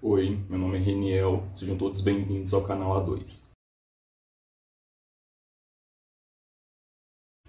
Oi, meu nome é Reniel, sejam todos bem-vindos ao canal A2.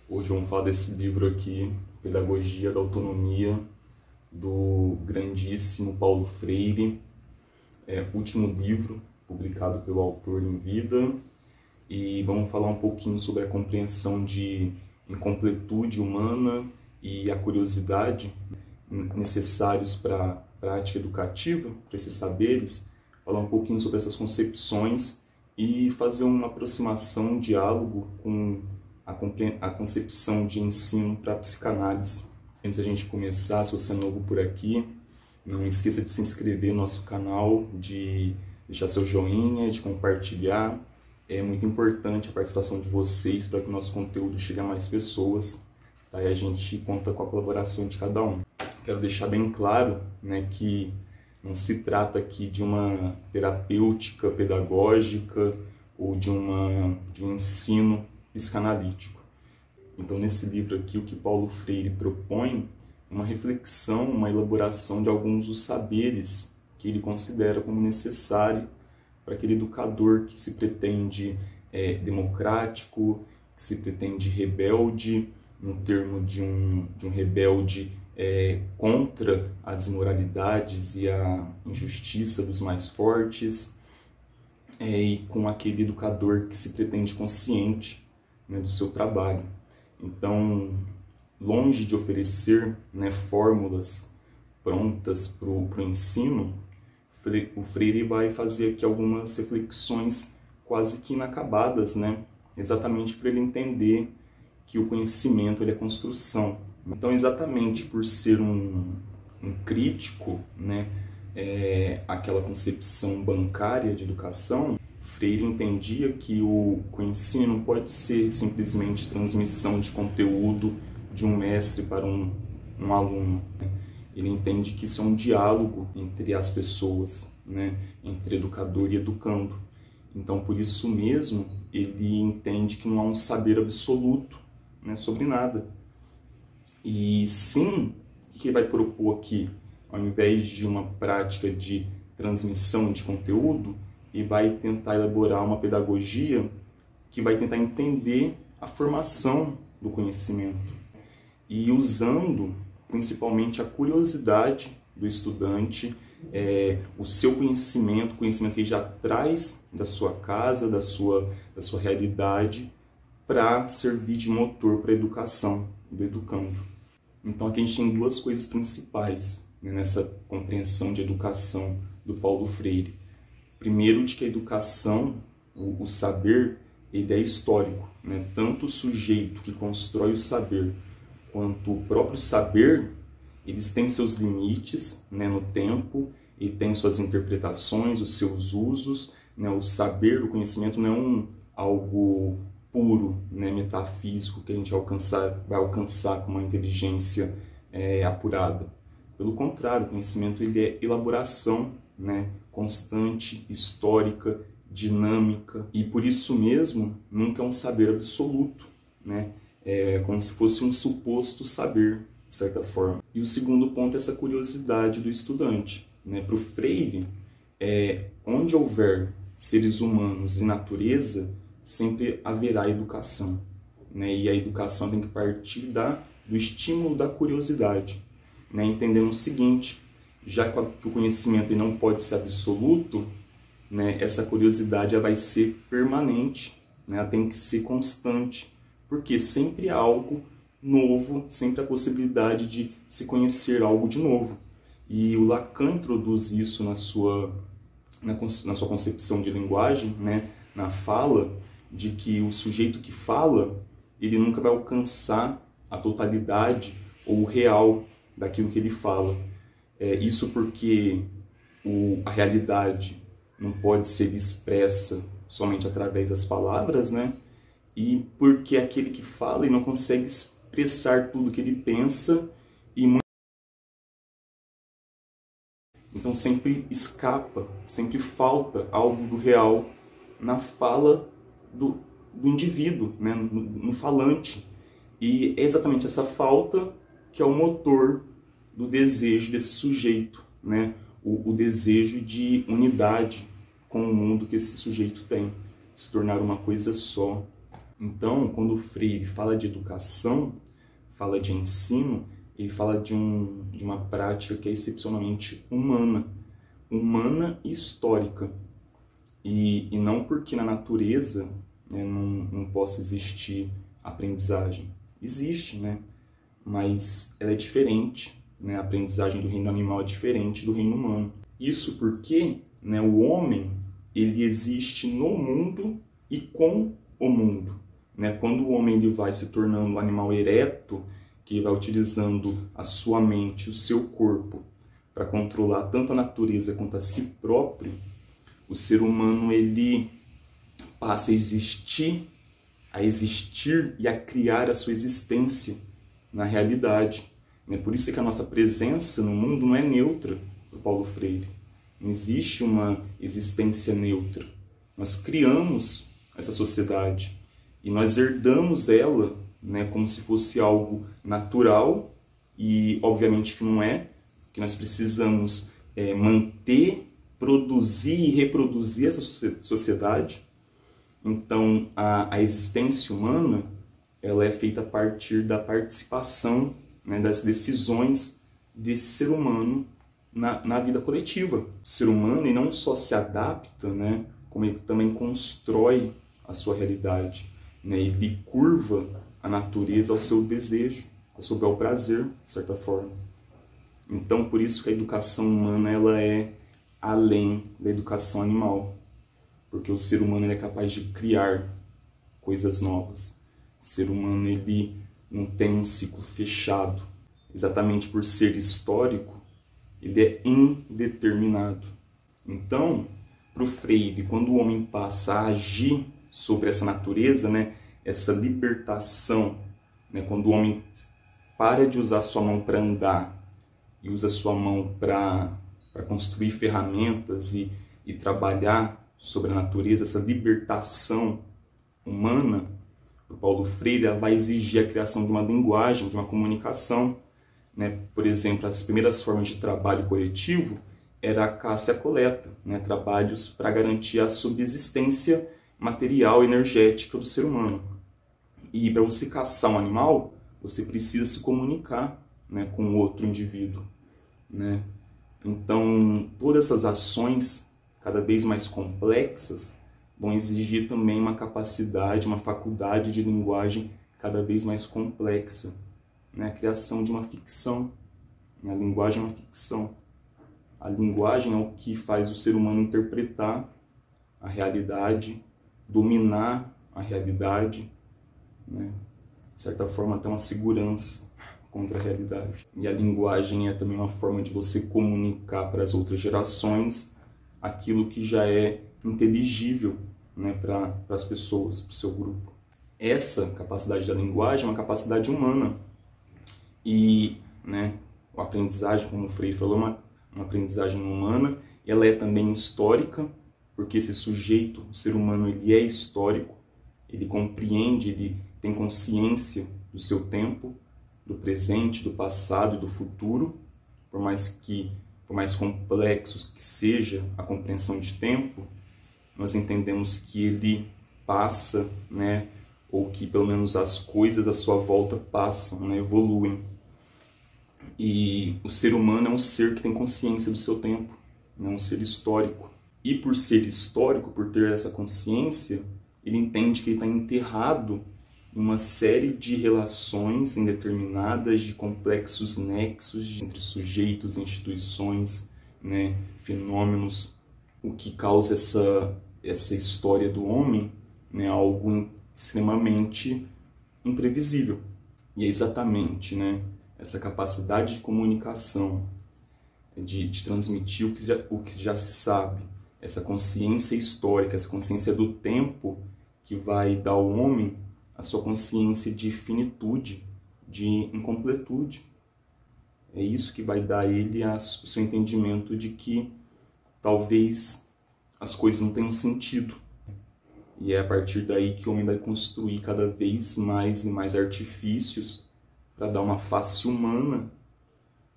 Hoje vamos falar desse livro aqui, Pedagogia da Autonomia, do grandíssimo Paulo Freire. É o último livro publicado pelo autor em vida, e vamos falar um pouquinho sobre a compreensão de incompletude humana e a curiosidade necessários para a prática educativa, para esses saberes, falar um pouquinho sobre essas concepções e fazer uma aproximação, um diálogo com a concepção de ensino para a psicanálise. Antes da gente começar, se você é novo por aqui, não esqueça de se inscrever no nosso canal, de deixar seu joinha, de compartilhar. É muito importante a participação de vocês para que o nosso conteúdo chegue a mais pessoas, tá? E a gente conta com a colaboração de cada um. Quero deixar bem claro, né, que não se trata aqui de uma terapêutica pedagógica ou de um ensino psicanalítico. Então, nesse livro aqui, o que Paulo Freire propõe é uma reflexão, uma elaboração de alguns dos saberes que ele considera como necessário para aquele educador que se pretende democrático, que se pretende rebelde, no termo de um rebelde contra as imoralidades e a injustiça dos mais fortes, e com aquele educador que se pretende consciente, né, do seu trabalho. Então, longe de oferecer, né, fórmulas prontas para o ensino, o Freire vai fazer aqui algumas reflexões quase que inacabadas, né, exatamente para ele entender que o conhecimento ele é construção. Então, exatamente por ser um crítico, né, aquela concepção bancária de educação, Freire entendia que o ensino não pode ser simplesmente transmissão de conteúdo de um mestre para um aluno. Ele entende que isso é um diálogo entre as pessoas, né, entre educador e educando. Então, por isso mesmo, ele entende que não há um saber absoluto, né, sobre nada. E sim, o que ele vai propor aqui? Ao invés de uma prática de transmissão de conteúdo, ele vai tentar elaborar uma pedagogia que vai tentar entender a formação do conhecimento e usando principalmente a curiosidade do estudante, o seu conhecimento, o conhecimento que ele já traz da sua casa, da sua realidade, para servir de motor para a educação do educando. Então aqui a gente tem duas coisas principais, né, nessa compreensão de educação do Paulo Freire. Primeiro, de que a educação, o saber, ele é histórico, né? Tanto o sujeito que constrói o saber quanto o próprio saber, eles têm seus limites, né, no tempo, e têm suas interpretações, os seus usos, né? O saber, o conhecimento não é algo puro, né, metafísico, que a gente vai alcançar com uma inteligência apurada. Pelo contrário, o conhecimento ele é elaboração, né, constante, histórica, dinâmica, e por isso mesmo nunca é um saber absoluto, né? É como se fosse um suposto saber, de certa forma. E o segundo ponto é essa curiosidade do estudante, né? Para o Freire, onde houver seres humanos e natureza, sempre haverá educação, né? E a educação tem que partir do estímulo da curiosidade, né? Entendendo o seguinte: já que o conhecimento não pode ser absoluto, né, essa curiosidade vai ser permanente, né? Ela tem que ser constante, porque sempre há algo novo, sempre a possibilidade de se conhecer algo de novo. E o Lacan introduz isso na sua concepção de linguagem, né, na fala, de que o sujeito que fala, ele nunca vai alcançar a totalidade ou o real daquilo que ele fala. Isso porque a realidade não pode ser expressa somente através das palavras, né? E porque aquele que fala ele não consegue expressar tudo que ele pensa, então sempre escapa, sempre falta algo do real na fala do indivíduo, né? no falante. E é exatamente essa falta que é o motor do desejo desse sujeito, né? o desejo de unidade com o mundo que esse sujeito tem, se tornar uma coisa só. Então, quando o Freire fala de educação, fala de ensino, ele fala de uma prática que é excepcionalmente humana e histórica. E não porque na natureza, né, não possa existir aprendizagem. Existe, né? Mas ela é diferente, né? A aprendizagem do reino animal é diferente do reino humano. Isso porque, né, o homem ele existe no mundo e com o mundo. Né? Quando o homem ele vai se tornando um animal ereto, que vai utilizando a sua mente, o seu corpo, para controlar tanto a natureza quanto a si próprio, o ser humano ele passa a existir e a criar a sua existência na realidade. Por isso é que a nossa presença no mundo não é neutra, para Paulo Freire. Não existe uma existência neutra. Nós criamos essa sociedade e nós herdamos ela, né, como se fosse algo natural, e obviamente que não é, que nós precisamos manter, produzir e reproduzir essa sociedade. Então, a existência humana ela é feita a partir da participação, né, das decisões desse ser humano na vida coletiva. O ser humano ele não só se adapta, né, como ele também constrói a sua realidade, né, ele curva a natureza ao seu desejo, ao seu bel prazer, de certa forma. Então, por isso que a educação humana ela é além da educação animal, porque o ser humano ele é capaz de criar coisas novas. O ser humano ele não tem um ciclo fechado. Exatamente por ser histórico, ele é indeterminado. Então, para o Freire, quando o homem passa a agir sobre essa natureza, né, essa libertação, né, quando o homem para de usar sua mão para andar e usa sua mão para construir ferramentas e trabalhar sobre a natureza, essa libertação humana, o Paulo Freire ela vai exigir a criação de uma linguagem, de uma comunicação. Né? Por exemplo, as primeiras formas de trabalho coletivo era a caça e a coleta, né? Trabalhos para garantir a subsistência material e energética do ser humano. E para você caçar um animal, você precisa se comunicar, né, com outro indivíduo. Né? Então, todas essas ações cada vez mais complexas vão exigir também uma capacidade, uma faculdade de linguagem cada vez mais complexa. Né? A criação de uma ficção. A linguagem é uma ficção. A linguagem é o que faz o ser humano interpretar a realidade, dominar a realidade, né? De certa forma, até uma segurança contra a realidade. E a linguagem é também uma forma de você comunicar para as outras gerações aquilo que já é inteligível, né, para as pessoas, para o seu grupo. Essa capacidade da linguagem é uma capacidade humana. E, né, a aprendizagem, como o Freire falou, é uma aprendizagem humana. Ela é também histórica, porque esse sujeito, o ser humano, ele é histórico. Ele compreende, ele tem consciência do seu tempo, do presente, do passado e do futuro, por mais complexos que seja a compreensão de tempo, nós entendemos que ele passa, né, ou que pelo menos as coisas à sua volta passam, né, evoluem. E o ser humano é um ser que tem consciência do seu tempo, é um ser histórico. E por ser histórico, por ter essa consciência, ele entende que ele está enterrado em uma série de relações indeterminadas, de complexos nexos entre sujeitos, instituições, né, fenômenos, o que causa essa história do homem, né, algo extremamente imprevisível. E é exatamente, né, essa capacidade de comunicação, de transmitir o que já se sabe, essa consciência histórica, essa consciência do tempo que vai dar ao homem a sua consciência de finitude, de incompletude. É isso que vai dar a ele o seu entendimento de que talvez as coisas não tenham sentido. E é a partir daí que o homem vai construir cada vez mais e mais artifícios para dar uma face humana,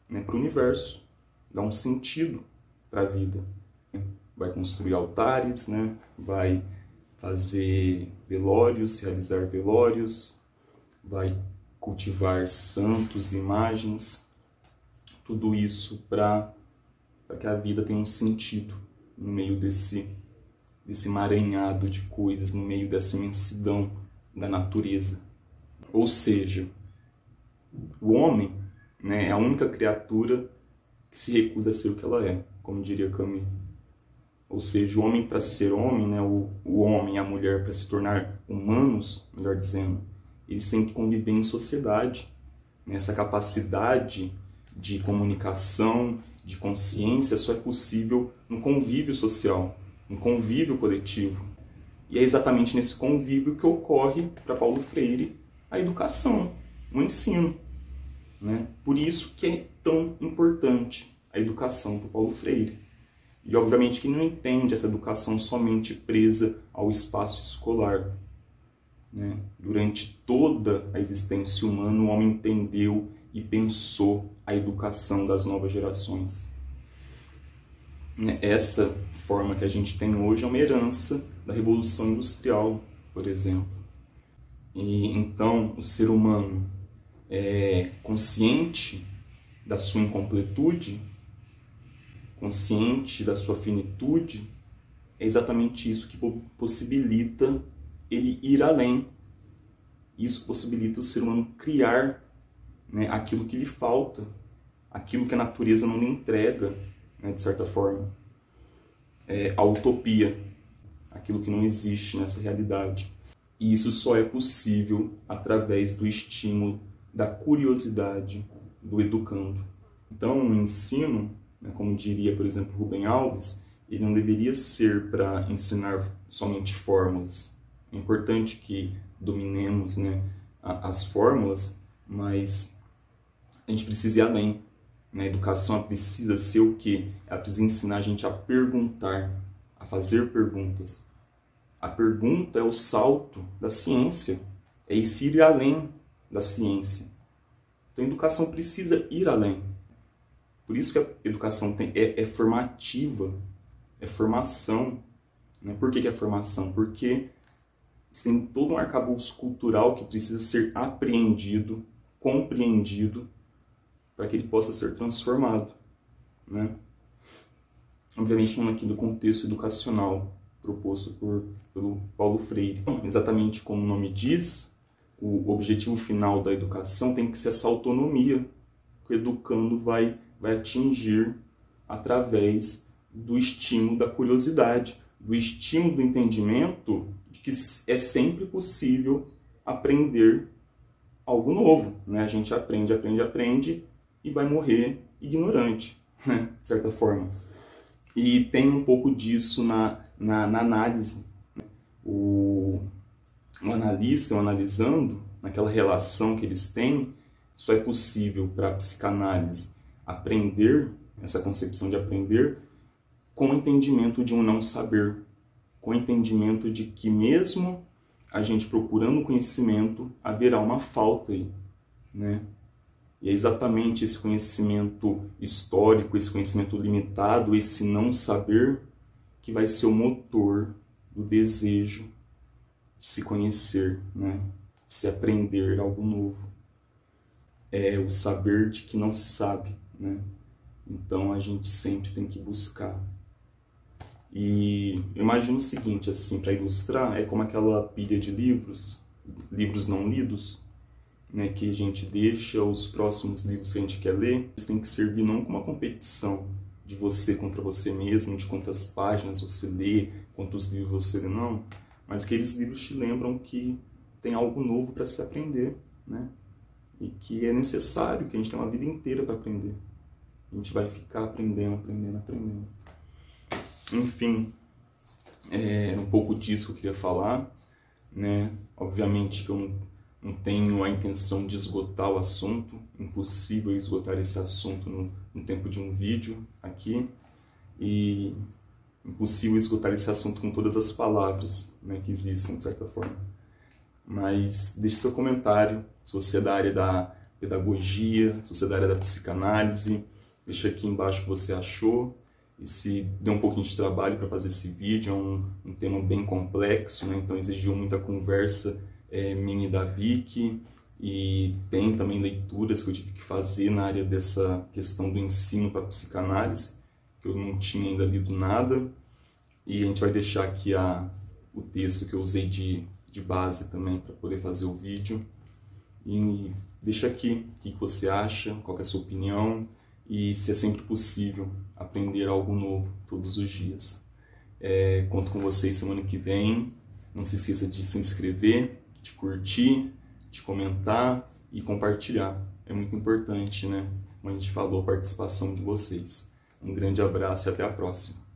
né, para o universo, dar um sentido para a vida. Vai construir altares, né? Vai fazer velórios, realizar velórios, vai cultivar santos, imagens, tudo isso para que a vida tenha um sentido no meio desse emaranhado de coisas, no meio dessa imensidão da natureza. Ou seja, o homem, né, é a única criatura que se recusa a ser o que ela é, como diria Camus. Ou seja, o homem para ser homem, né, o homem e a mulher para se tornar humanos, melhor dizendo, eles têm que conviver em sociedade. Essa capacidade de comunicação, de consciência, só é possível no convívio social, no convívio coletivo. E é exatamente nesse convívio que ocorre, para Paulo Freire, a educação, o ensino, né? Por isso que é tão importante a educação para Paulo Freire. E obviamente que não entende essa educação somente presa ao espaço escolar, né? Durante toda a existência humana, o homem entendeu e pensou a educação das novas gerações. Essa forma que a gente tem hoje é uma herança da Revolução Industrial, por exemplo. E então o ser humano é consciente da sua incompletude, consciente da sua finitude, é exatamente isso que possibilita ele ir além. Isso possibilita o ser humano criar, né, aquilo que lhe falta, aquilo que a natureza não lhe entrega, né, de certa forma. A utopia, aquilo que não existe nessa realidade. E isso só é possível através do estímulo da curiosidade do educando. Então, o ensino, né, como diria, por exemplo, Rubem Alves, ele não deveria ser para ensinar somente fórmulas. É importante que dominemos, né, as fórmulas, mas a gente precisa ir além. A educação precisa ser o quê? Ela precisa ensinar a gente a perguntar, a fazer perguntas. A pergunta é o salto da ciência, é esse ir além da ciência. Então a educação precisa ir além. Por isso que a educação é formativa, é formação. Né? Por que é formação? Porque tem todo um arcabouço cultural que precisa ser apreendido, compreendido, para que ele possa ser transformado. Né? Obviamente não aqui do contexto educacional proposto pelo Paulo Freire. Exatamente como o nome diz, o objetivo final da educação tem que ser essa autonomia que o educando vai atingir através do estímulo da curiosidade, do estímulo do entendimento de que é sempre possível aprender algo novo. Né? A gente aprende e vai morrer ignorante, né? De certa forma. E tem um pouco disso na análise. O analista, o analisando, naquela relação que eles têm, só é possível para a psicanálise aprender, essa concepção de aprender, com o entendimento de um não saber, com o entendimento de que mesmo a gente procurando conhecimento, haverá uma falta aí, né? E é exatamente esse conhecimento histórico, esse conhecimento limitado, esse não saber, que vai ser o motor do desejo de se conhecer, né? De se aprender algo novo. É o saber de que não se sabe, né? Então a gente sempre tem que buscar. E eu imagino o seguinte, assim, para ilustrar, é como aquela pilha de livros não lidos, né, que a gente deixa os próximos livros que a gente quer ler. Eles têm que servir não como uma competição de você contra você mesmo, de quantas páginas você lê, quantos livros você lê, não. Mas aqueles livros te lembram que tem algo novo para se aprender, né? E que é necessário, que a gente tem uma vida inteira para aprender. A gente vai ficar aprendendo. Enfim, é um pouco disso que eu queria falar, né? Obviamente que eu não tenho a intenção de esgotar o assunto, impossível esgotar esse assunto no tempo de um vídeo aqui, e impossível esgotar esse assunto com todas as palavras, né, que existem, de certa forma. Mas deixe seu comentário, se você é da área da pedagogia, se você é da área da psicanálise, deixa aqui embaixo o que você achou. deu um pouquinho de trabalho para fazer esse vídeo, é um tema bem complexo, né? Então exigiu muita conversa minha e da Vicky, e tem também leituras que eu tive que fazer na área dessa questão do ensino para psicanálise, que eu não tinha ainda lido nada, e a gente vai deixar aqui o texto que eu usei de base também para poder fazer o vídeo. E deixa aqui o que você acha, qual é a sua opinião, e se é sempre possível aprender algo novo todos os dias. Conto com vocês semana que vem. Não se esqueça de se inscrever, de curtir, de comentar e compartilhar. É muito importante, né? Como a gente falou, a participação de vocês. Um grande abraço e até a próxima.